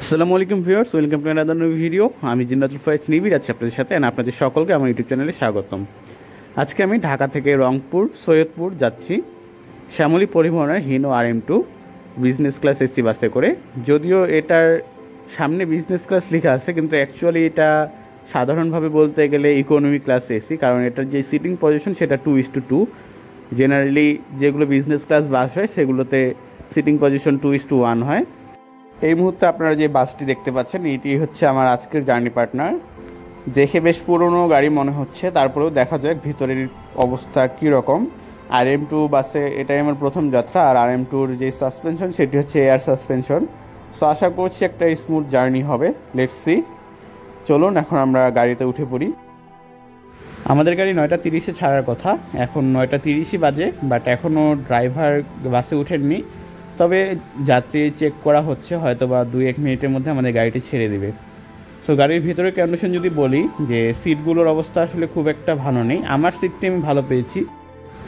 আসসালামু আলাইকুম viewers, welcome to another new video. আমি জিন্নাতুল ফায়েজ নিবিড় আছি আপনাদের সাথে, আপনাদের সকলকে আমার ইউটিউব চ্যানেলে স্বাগতম। আজকে আমি ঢাকা থেকে রংপুর সৈয়দপুর যাচ্ছি শ্যামলী পরিবহনের Hino RM2 business class AC বাসে করে। যদিও এটার সামনে বিজনেস ক্লাস লেখা আছে, কিন্তু অ্যাকচুয়ালি এটা সাধারণভাবে বলতে গেলে ইকোনমি ক্লাস এসি, কারণ এটার যে সিটিং পজিশন সেটা 2:2। জেনারেলি যেগুলো বিজনেস ক্লাস বাস হয় সেগুলোতে সিটিং পজিশন 2:1 হয়। এই মুহূর্তে আপনারা যে বাসটি দেখতে পাচ্ছেন এটি হচ্ছে আমার আজকের জার্নি পার্টনার। দেখে বেশ পুরনো গাড়ি মনে হচ্ছে, তারপরেও দেখা যাক ভিতরের অবস্থা কীরকম। RM2 বাসে এটাই আমার প্রথম যাত্রা, আর RM2-র যে সাসপেনশন সেটি হচ্ছে এয়ার সাসপেনশন। সো আশা করছি একটা স্মুথ জার্নি হবে। Let's see. চলুন এখন আমরা গাড়িতে উঠে পড়ি। আমাদের গাড়ি 9:30-এ ছাড়ার কথা, এখন 9:30-ই বাজে, বাট এখনও ড্রাইভার বাসে উঠেননি। তবে যাত্রী চেক করা হচ্ছে, হয়তো বা 2-1 মিনিটের মধ্যে আমাদের গাড়িটি ছেড়ে দেবে। সো গাড়ির ভিতরের কন্ডিশন যদি বলি, যে সিটগুলোর অবস্থা আসলে খুব একটা ভালো নেই। আমার সিটটি আমি ভালো পেয়েছি,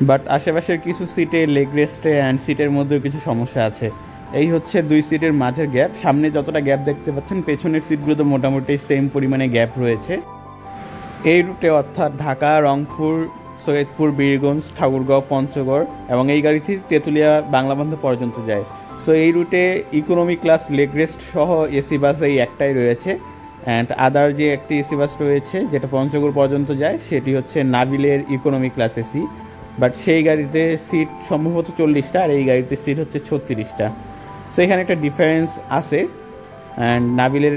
বাট আশেপাশের কিছু সিটে লেগ রেস্টে অ্যান্ড সিটের মধ্যেও কিছু সমস্যা আছে। এই হচ্ছে 2 সিটের মাঝের গ্যাপ। সামনে যতটা গ্যাপ দেখতে পাচ্ছেন, পেছনের সিটগুলোতে মোটামুটি সেম পরিমাণে গ্যাপ রয়েছে। এই রুটে অর্থাৎ ঢাকা, রংপুর, সৈয়দপুর, বীরগঞ্জ, ঠাকুরগাঁও, পঞ্চগড় এবং এই গাড়িটি তেঁতুলিয়া বাংলাবন্ধ পর্যন্ত যায়। সো এই রুটে ইকোনমি ক্লাস লেগ রেস্ট সহ এসি বাস এই একটাই রয়েছে। অ্যান্ড আদার যে একটি এসি বাস রয়েছে যেটা পঞ্চগড় পর্যন্ত যায়, সেটি হচ্ছে নাবিলের ইকোনমি ক্লাস এসি। বাট সেই গাড়িতে সিট সম্ভবত 40টা, আর এই গাড়িতে সিট হচ্ছে 36টা। সো এখানে একটা ডিফারেন্স আছে। অ্যান্ড নাবিলের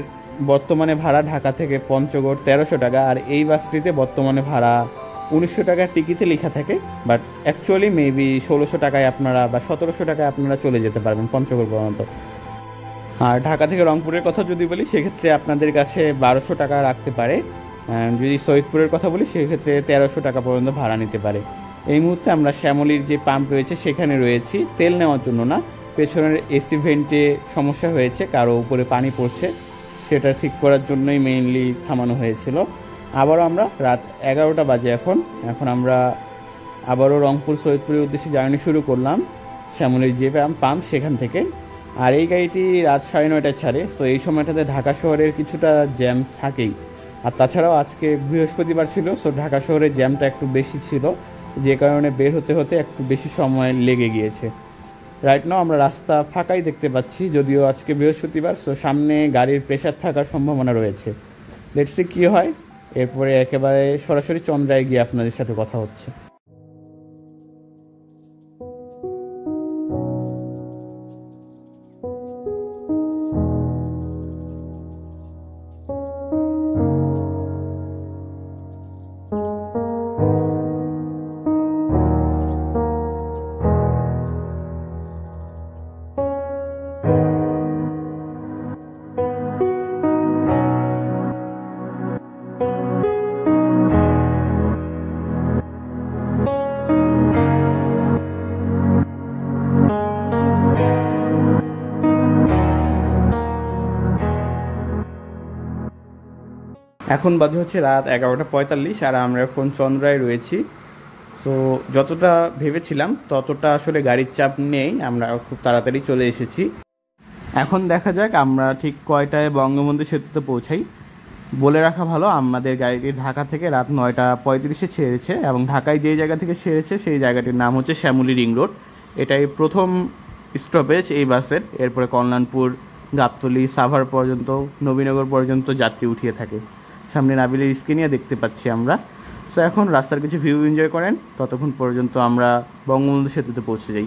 বর্তমানে ভাড়া ঢাকা থেকে পঞ্চগড় 1300 টাকা, আর এই বাসটিতে বর্তমানে ভাড়া 1900 টাকার টিকিটে লেখা থাকে। বাট অ্যাকচুয়ালি মেবি 1600 টাকায় আপনারা বা 1700 টাকায় আপনারা চলে যেতে পারবেন পঞ্চগড় পর্যন্ত। আর ঢাকা থেকে রংপুরের কথা যদি বলি, সেক্ষেত্রে আপনাদের কাছে 1200 টাকা রাখতে পারে। যদি সৈয়দপুরের কথা বলি, সেক্ষেত্রে 1300 টাকা পর্যন্ত ভাড়া নিতে পারে। এই মুহূর্তে আমরা শ্যামলীর যে পাম্প রয়েছে সেখানে রয়েছি, তেল নেওয়ার জন্য না। পেছনের এসি ভেন্টে সমস্যা হয়েছে, কারো উপরে পানি পড়ছে, সেটা ঠিক করার জন্যই মেইনলি থামানো হয়েছিল। আবারও আমরা রাত 11টা বাজে এখন আমরা আবারও রংপুর সৈয়দপুরের উদ্দেশ্যে জার্নি শুরু করলাম শ্যামলীর যে পাম্প সেখান থেকে। আর এই গাড়িটি রাত 9:30টায় ছাড়ে। সো এই সময়টাতে ঢাকা শহরের কিছুটা জ্যাম থাকেই। আর তাছাড়াও আজকে বৃহস্পতিবার ছিল, সো ঢাকা শহরের জ্যামটা একটু বেশি ছিল, যে কারণে বের হতে হতে একটু বেশি সময় লেগে গিয়েছে। রাইট নাও আমরা রাস্তা ফাঁকাই দেখতে পাচ্ছি, যদিও আজকে বৃহস্পতিবার। সো সামনে গাড়ির প্রেশার থাকার সম্ভাবনা রয়েছে। লেটস সি কী হয়। এরপরে একেবারে সরাসরি চন্দ্রায় গিয়ে আপনাদের সাথে কথা হচ্ছে। এখন বাজে হচ্ছে রাত 11:45, আর আমরা এখন চন্দ্রায় রয়েছি। সো যতটা ভেবেছিলাম ততটা আসলে গাড়ির চাপ নেই, আমরা খুব তাড়াতাড়ি চলে এসেছি। এখন দেখা যাক আমরা ঠিক কয়টায় বঙ্গবন্ধু সেতুতে পৌঁছাই। বলে রাখা ভালো, আমাদের গাড়িটি ঢাকা থেকে রাত 9:35-এ ছেড়েছে, এবং ঢাকায় যেই জায়গা থেকে ছেড়েছে সেই জায়গাটির নাম হচ্ছে শ্যামলী রিং রোড। এটাই প্রথম স্টপেজ এই বাসের। এরপরে কল্যাণপুর, গাবতলী, সাভার পর্যন্ত, নবীনগর পর্যন্ত যাত্রী উঠিয়ে থাকে। সামনে নাবিলের স্ক্রিনে দেখতে পাচ্ছি আমরা। সো এখন রাস্তার কিছু ভিউ এনজয় করেন, ততক্ষণ পর্যন্ত আমরা বঙ্গবন্ধু সেতুতে পৌঁছে যাই।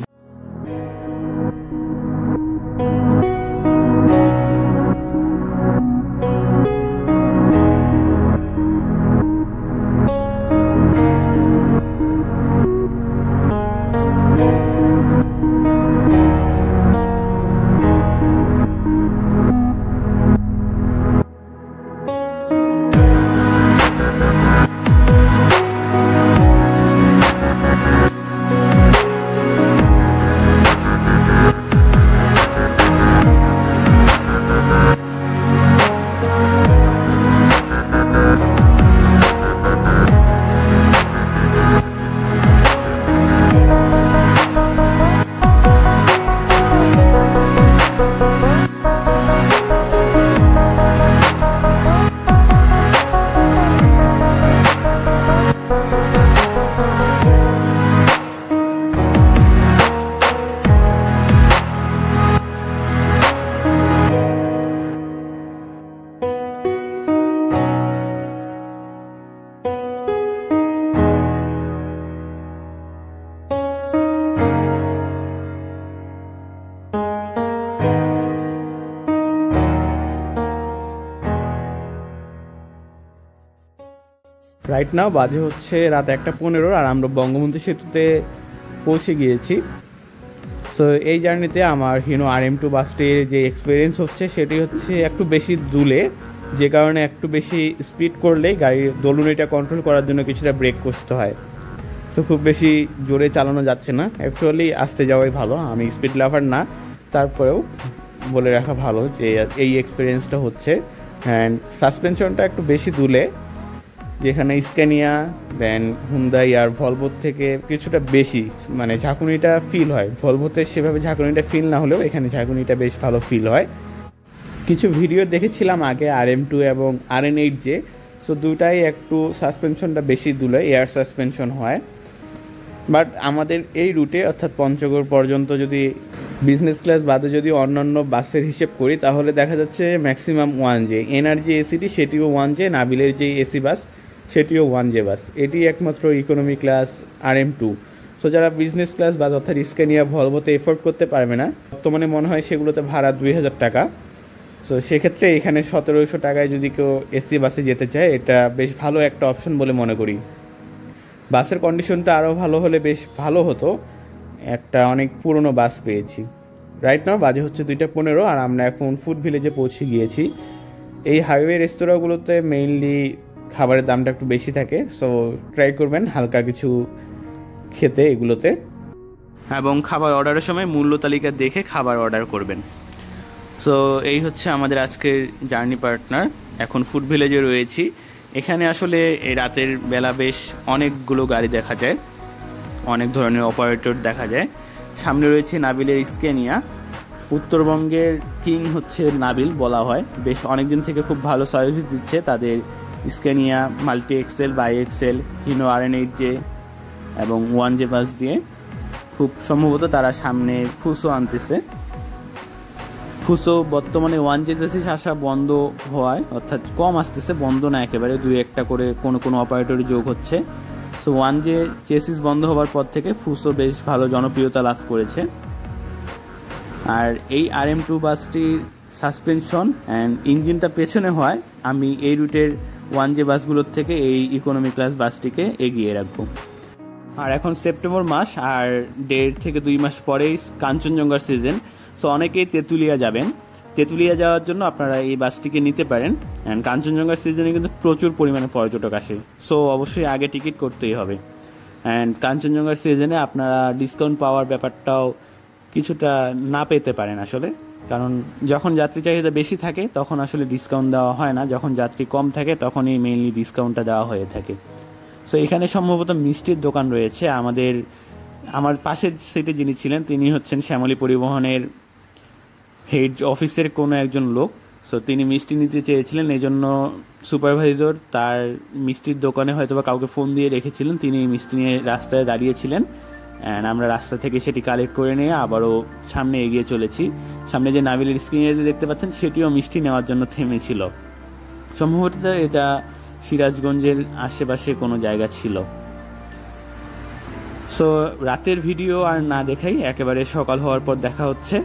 রাইট নাও বাজে হচ্ছে রাত 1:15 আর আমরা বঙ্গবন্ধু সেতুতে পৌঁছে গিয়েছি। সো এই জার্নিতে আমার হিনো RM2 বাসটির যে এক্সপিরিয়েন্স হচ্ছে সেটি হচ্ছে একটু বেশি দুলে, যে কারণে একটু বেশি স্পিড করলেই গাড়ির দোলনটা কন্ট্রোল করার জন্য কিছুটা ব্রেক করতে হয়। সো খুব বেশি জোরে চালানো যাচ্ছে না, অ্যাকচুয়ালি আসতে যাওয়াই ভালো। আমি স্পিড লাভার না, তারপরেও বলে রাখা ভালো যে এই এক্সপিরিয়েন্সটা হচ্ছে। অ্যান্ড সাসপেনশনটা একটু বেশি দুলে, যেখানে স্ক্যানিয়া দেন হুন্দাই আর ভলভোর থেকে কিছুটা বেশি মানে ঝাঁকুনিটা ফিল হয়। ভলভোতে সেভাবে ঝাঁকুনিটা ফিল না হলেও এখানে ঝাঁকুনিটা বেশ ভালো ফিল হয়। কিছু ভিডিও দেখেছিলাম আগে RM2 এবং RN8J, সো দুটাই একটু সাসপেনশনটা বেশি দুলে, এয়ার সাসপেনশন হয়। বাট আমাদের এই রুটে অর্থাৎ পঞ্চগড় পর্যন্ত যদি বিজনেস ক্লাস বাদে যদি অন্যান্য বাসের হিসেব করি তাহলে দেখা যাচ্ছে ম্যাক্সিমাম 1J। এনআরজি এসিটি সেটিও 1J, নাবিলের যে এসি বাস সেটিও 1J বাস। এটি একমাত্র ইকোনমি ক্লাস RM2। সো যারা বিজনেস ক্লাস বাস অর্থাৎ স্ক্যানিয়া ভলভোতে এফোর্ড করতে পারবে না, বর্তমানে মনে হয় সেগুলোতে ভাড়া 2000 টাকা। সো সেক্ষেত্রে এখানে 1700 টাকায় যদি কেউ এসি বাসে যেতে চায়, এটা বেশ ভালো একটা অপশন বলে মনে করি। বাসের কন্ডিশনটা আরও ভালো হলে বেশ ভালো হতো, একটা অনেক পুরনো বাস পেয়েছি। রাইট নাও বাজে হচ্ছে 2:15 আর আমরা এখন ফুড ভিলেজে পৌঁছে গিয়েছি। এই হাইওয়ে রেস্তোরাঁগুলোতে মেইনলি খাবারের দামটা একটু বেশি থাকে, সো ট্রাই করবেন হালকা কিছু খেতে এগুলোতে, এবং খাবার অর্ডারের সময় মূল্য তালিকা দেখে খাবার অর্ডার করবেন। সো এই হচ্ছে আমাদের আজকের জার্নি পার্টনার। এখন ফুড ভিলেজে রয়েছি। এখানে আসলে এই রাতের বেলা বেশ অনেকগুলো গাড়ি দেখা যায়, অনেক ধরনের অপারেটর দেখা যায়। সামনে রয়েছে নাবিলের স্ক্যানিয়া। উত্তরবঙ্গের কিং হচ্ছে নাবিল বলা হয়, বেশ অনেকদিন থেকে খুব ভালো সার্ভিস দিচ্ছে তাদের Scania multi axle, bi axle, Hino RN8J এবং 1J বাস দিয়ে। খুব সম্ভবত তারা সামনে ফুসো আনতেছে। ফুসো বর্তমানে 1J চেসিস আসা বন্ধ হওয়ায়, অর্থাৎ কম আসতেছে, বন্ধ না একেবারে, 2-1টা করে কোনো অপারেটরে যোগ হচ্ছে। সো 1J চেসিস বন্ধ হওয়ার পর থেকে ফুসো বেশ ভালো জনপ্রিয়তা লাভ করেছে। আর এই RM2 বাসটির সাসপেনশন অ্যান্ড ইঞ্জিনটা পেছনে হয়, আমি এই রুটের 1J বাসগুলোর থেকে এই ইকোনমি ক্লাস বাসটিকে এগিয়ে রাখবো। আর এখন সেপ্টেম্বর মাস, আর 1.5 থেকে 2 মাস পরেই কাঞ্চনজঙ্ঘার সিজন। সো অনেকেই তেঁতুলিয়া যাবেন। তেঁতুলিয়া যাওয়ার জন্য আপনারা এই বাসটিকে নিতে পারেন। অ্যান্ড কাঞ্চনজঙ্ঘার সিজনে কিন্তু প্রচুর পরিমাণে পর্যটক আসে, সো অবশ্যই আগে টিকিট করতেই হবে। অ্যান্ড কাঞ্চনজঙ্ঘার সিজনে আপনারা ডিসকাউন্ট পাওয়ার ব্যাপারটাও কিছুটা না পেতে পারেন আসলে, কারণ যখন যাত্রী চাহিদা বেশি থাকে তখন আসলে ডিসকাউন্ট দেওয়া হয় না, যখন যাত্রী কম থাকে তখনই মেইনলি ডিসকাউন্টটা দেওয়া হয়ে থাকে। সো এখানে সম্ভবত মিষ্টির দোকান রয়েছে। আমার পাশের সিটে যিনি ছিলেন তিনি হচ্ছেন শ্যামলী পরিবহনের হেড অফিসের কোনো একজন লোক। সো তিনি মিষ্টি নিতে চেয়েছিলেন, এই জন্য সুপারভাইজার তার মিষ্টির দোকানে হয়তো বা কাউকে ফোন দিয়ে রেখেছিলেন, তিনি মিষ্টি নিয়ে রাস্তায় দাঁড়িয়েছিলেন। অ্যান্ড আমরা রাস্তা থেকে সেটি কালেক্ট করে নিয়ে আবারও সামনে এগিয়ে চলেছি। সামনে যে নাবিলের স্ক্রিনে যে দেখতে পাচ্ছেন সেটিও মিষ্টি নেওয়ার জন্য থেমেছিল। সম্ভবত এটা সিরাজগঞ্জের আশেপাশে কোনো জায়গা ছিল। সো রাতের ভিডিও আর না দেখাই, একেবারে সকাল হওয়ার পর দেখা হচ্ছে।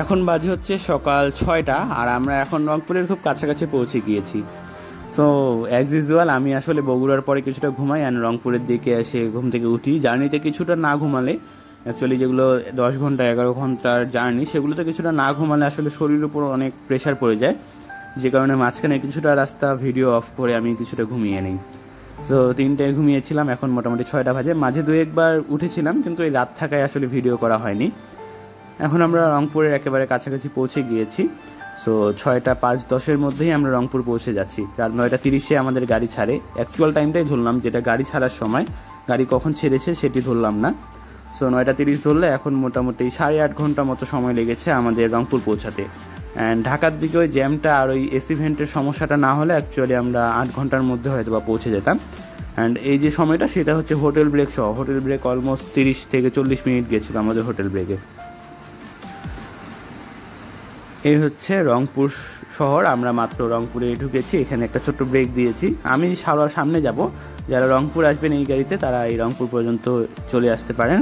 এখন বাজে হচ্ছে সকাল 6টা আর আমরা এখন রংপুরের খুব কাছাকাছি পৌঁছে গিয়েছি। সো অ্যাজ ইউজুয়াল আমি আসলে বগুড়ার পরে কিছুটা ঘুমাই অ্যান্ড রংপুরের দিকে এসে ঘুম থেকে উঠি। জার্নিতে কিছুটা না ঘুমালে, অ্যাকচুয়ালি যেগুলো 10 ঘন্টা 11 ঘন্টার জার্নি, সেগুলোতে কিছুটা না ঘুমালে আসলে শরীরের উপর অনেক প্রেশার পড়ে যায়, যে কারণে মাঝখানে কিছুটা রাস্তা ভিডিও অফ করে আমি কিছুটা ঘুমিয়ে নিই। তো 3টায় ঘুমিয়েছিলাম, এখন মোটামুটি 6টা বাজে। মাঝে 2-1বার উঠেছিলাম, কিন্তু এই রাত থাকায় আসলে ভিডিও করা হয়নি। এখন আমরা রংপুরের একেবারে কাছাকাছি পৌঁছে গিয়েছি। সো 6টা 5-10-এর মধ্যেই আমরা রংপুর পৌঁছে যাচ্ছি। রাত 9টা 30-এ আমাদের গাড়ি ছাড়ে। অ্যাকচুয়াল টাইমটাই ধরলাম, যেটা গাড়ি ছাড়ার সময়, গাড়ি কখন ছেড়েছে সেটি ধরলাম না। সো 9টা 30 ধরলে এখন মোটামুটি 8.5 ঘন্টা মতো সময় লেগেছে আমাদের রংপুর পৌঁছাতে। অ্যান্ড ঢাকার দিকে ওই জ্যামটা আর ওই এসি ভেন্টের সমস্যাটা না হলে অ্যাকচুয়ালি আমরা 8 ঘন্টার মধ্যে হয়তো বা পৌঁছে যেতাম। অ্যান্ড এই যে সময়টা সেটা হচ্ছে হোটেল ব্রেক সহ। হোটেল ব্রেক অলমোস্ট 30 থেকে 40 মিনিট গেছিলো আমাদের হোটেল ব্রেকে। এই হচ্ছে রংপুর শহর। আমরা মাত্র রংপুরে ঢুকেছি, এখানে একটা ছোট্ট ব্রেক দিয়েছি। আমি সারার সামনে যাব, যারা রংপুর আসবেন এই গাড়িতে তারা এই রংপুর পর্যন্ত চলে আসতে পারেন।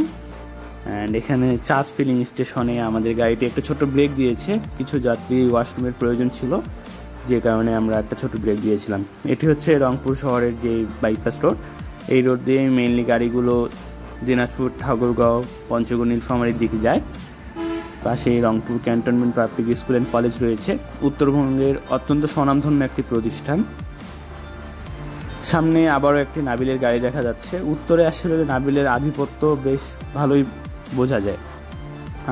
অ্যান্ড এখানে চাঁদ ফিলিং স্টেশনে আমাদের গাড়িটি একটা ছোট্ট ব্রেক দিয়েছে, কিছু যাত্রী ওয়াশরুমের প্রয়োজন ছিল, যে কারণে আমরা একটা ছোট ব্রেক দিয়েছিলাম। এটি হচ্ছে রংপুর শহরের যে বাইপাস রোড। এই রোড দিয়ে মেইনলি গাড়িগুলো দিনাজপুর, ঠাকুরগাঁও, পঞ্চগড়, নীলফামারীর দিকে যায়। পাশে Rangpur cantonment public school and college রয়েছে, উত্তরবঙ্গের অত্যন্ত স্বনামধন্য একটি প্রতিষ্ঠান। সামনে আবারও একটি নাবিলের গাড়ি দেখা যাচ্ছে। উত্তরে আসলে নাবিলের আধিপত্য বেশ ভালোই বোঝা যায়,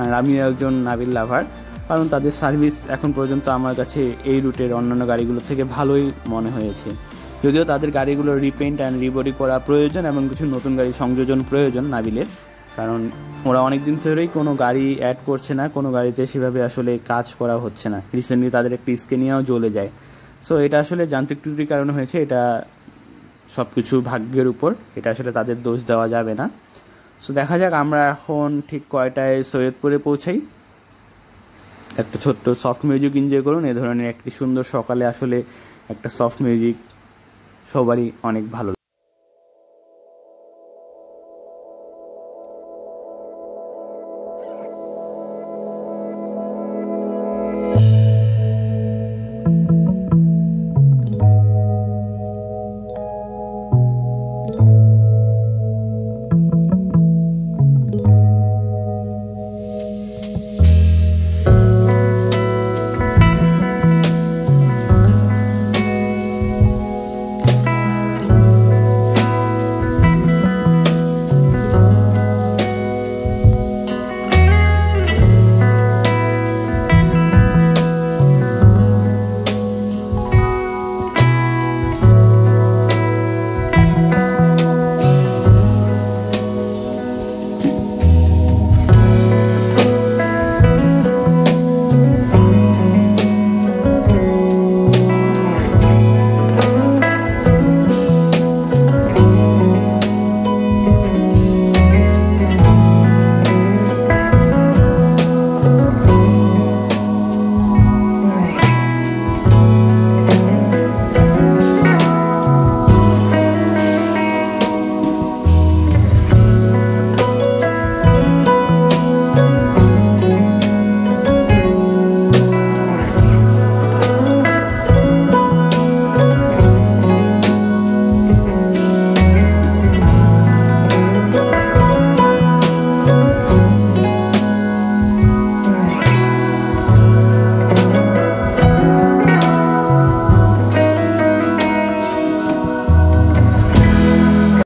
আর আমি একজন নাবিল লাভার, কারণ তাদের সার্ভিস এখন পর্যন্ত আমার কাছে এই রুটের অন্যান্য গাড়িগুলো থেকে ভালোই মনে হয়েছে। যদিও তাদের গাড়িগুলো রিপেন্ট অ্যান্ড রিবডি করা প্রয়োজন এবং কিছু নতুন গাড়ি সংযোজন প্রয়োজন নাবিলের, কারণ ওরা অনেক দিন ধরেই কোনো গাড়ি অ্যাড করছে না, কোনো গাড়িতে সেভাবে আসলে কাজ করা হচ্ছে না। রিসেন্টলি তাদের একটি স্কেনিয়াও জ্বলে যায়। সো এটা আসলে যান্ত্রিক ত্রুটির কারণে হয়েছে, এটা সব কিছু ভাগ্যের উপর, এটা আসলে তাদের দোষ দেওয়া যাবে না। সো দেখা যাক আমরা এখন ঠিক কয়টায় সৈয়দপুরে পৌঁছাই। একটা ছোট্ট সফট মিউজিক এনজয় করুন। এ ধরনের একটি সুন্দর সকালে আসলে একটা সফট মিউজিক সবারই অনেক ভালো।